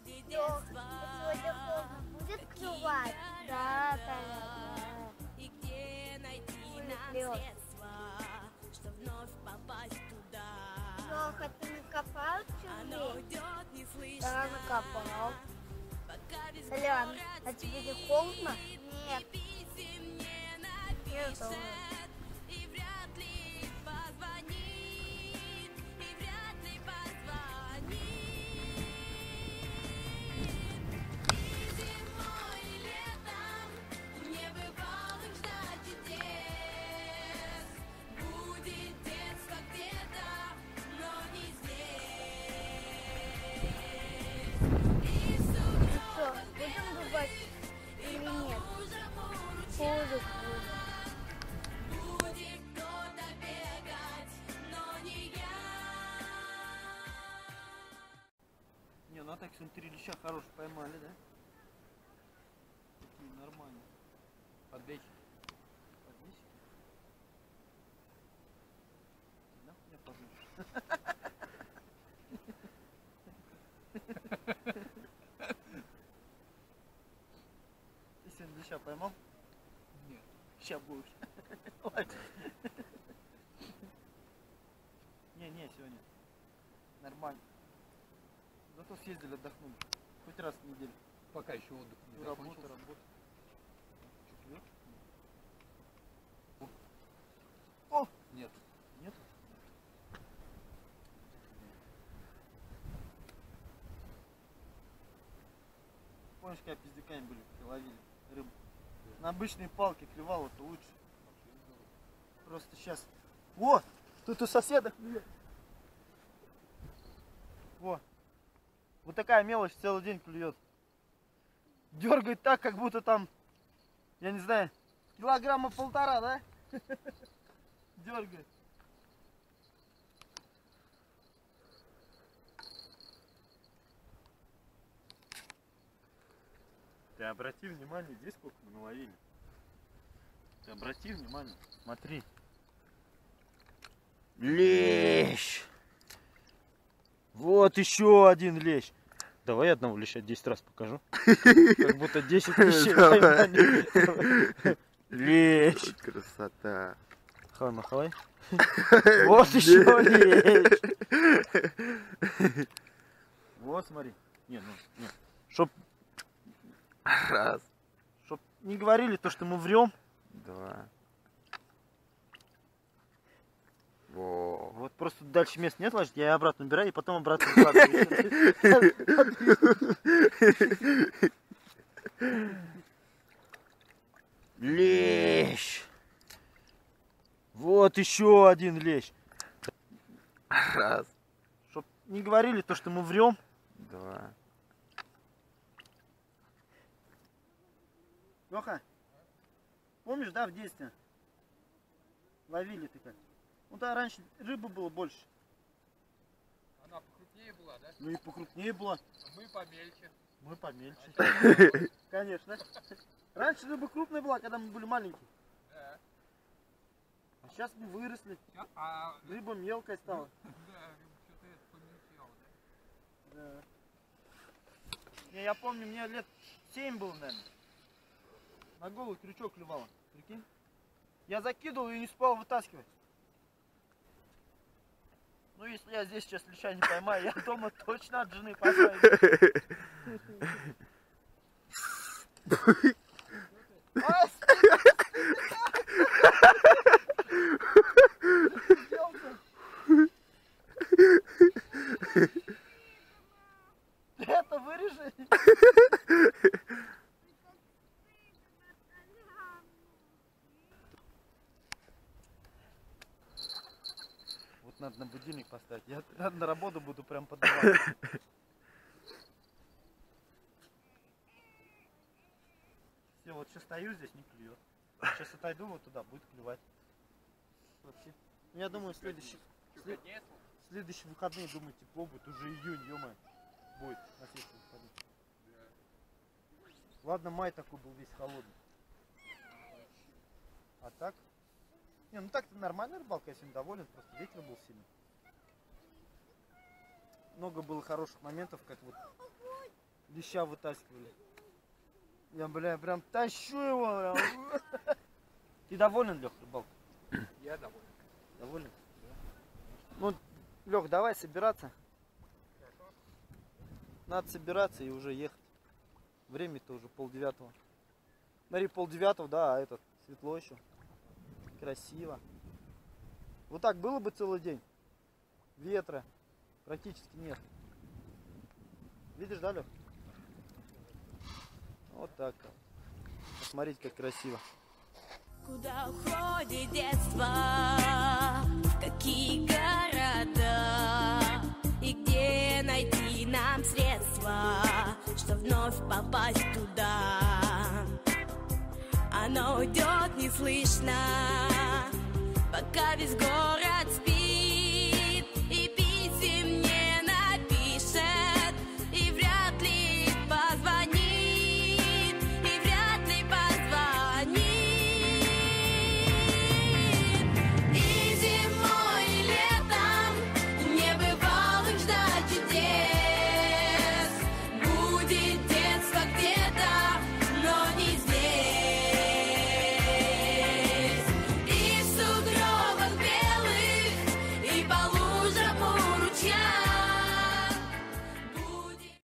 Сегодня холодно будет клювать? Да, понятно. И где найти нам Клёв. средства, что вновь попасть туда? Леха, ты накопал Оно червей? уйдет неслышно, Да, накопал. пока без Толян, города а тебе не спит. холодно? Нет. И писем не Нет, напишет, и вряд ли позвонит, и вряд ли позвонит. И зимой, и летом не бывалых ждать чудес. Будет детство где-то, но не здесь. И в Что, сугробах будем рубать или нет? Хуже, хуже. будет кто-то бегать, но не я. Не, ну а так сегодня 3 леща хороших поймали, да? Такие нормальные. Подбечь. Подбечь. Ты нахуй меня позоришь? Ты сегодня леща поймал? Нет. Ща будешь. Ладно. Не, сегодня. Нормально. Зато съездили, отдохнули. Хоть раз в неделю. Пока еще отдых не закончился. Работа. Что, клюет? О! Нет. Нет? Помнишь, когда пиздюками были, ловили рыбу? На обычные палки клевал, это лучше. Просто сейчас. Во! Тут у соседа клюет. Во! Вот такая мелочь целый день клюет. Дергает так, как будто там, я не знаю, килограмма 1,5, да? Дергает. Ты обрати внимание, здесь сколько мы наловили. Ты обрати внимание, смотри. Лещ! Вот еще один лещ. Давай одного леща 10 раз покажу. Как будто 10 лещей поймали. Лещ! Красота. Хавай, махавай. Вот еще лещ. Вот смотри. Не, ну, нет. Чтоб Раз, не говорили то, что мы врем. два. Во. Вот просто дальше места нет ложить, я обратно убираю и потом обратно вкладываю. Лещ! Вот еще один лещ. Раз, Чтоб не говорили то, что мы врем. два. Леха, помнишь, да, в детстве? Ловили ты как? Ну да, раньше рыбы было больше. Она покрупнее была, да? Ну и покрупнее была. А мы помельче. Мы помельче. Конечно. Раньше рыба крупная была, когда мы были маленькие. Да. А сейчас мы выросли. А, Рыба мелкая стала. да, что-то это помельчало, да? Да. Не, я помню, мне лет 7 было, наверное. На голый крючок клевало. Прикинь? Я закидывал и не успел вытаскивать. Ну, если я здесь сейчас леща не поймаю, я дома точно от жены поймаю. Ай, это вырежи. Вот надо на будильник поставить. Я на работу буду прям подавать. Все, вот сейчас стою здесь, не клюет. Сейчас отойду вот туда, будет клевать. Вообще. Ну, я думаю, следующие выходные, думаю, тепло будет. Уже июнь, ё-моё, будет на следующие выходные. Ладно, май такой был весь холодный. А так? Не, ну так-то нормальная рыбалка, я сегодня доволен, просто ветер был сильный. Много было хороших моментов, как вот леща вытаскивали. Я, бля, прям тащу его. Прям. Ты доволен, Лех, рыбалкой? Я доволен. Доволен? Ну, Лех, давай собираться. Надо собираться и уже ехать. Время-то уже 8:30. Смотри, 8:30, да, а этот светло еще. Красиво. Вот так было бы целый день. Ветра практически нет. Видишь, да, Лех? Вот так. Посмотрите, как красиво. Куда уходит детство? В какие города? И где найти нам средства, что вновь попасть туда? Оно уйдет неслышно, пока весь город спит.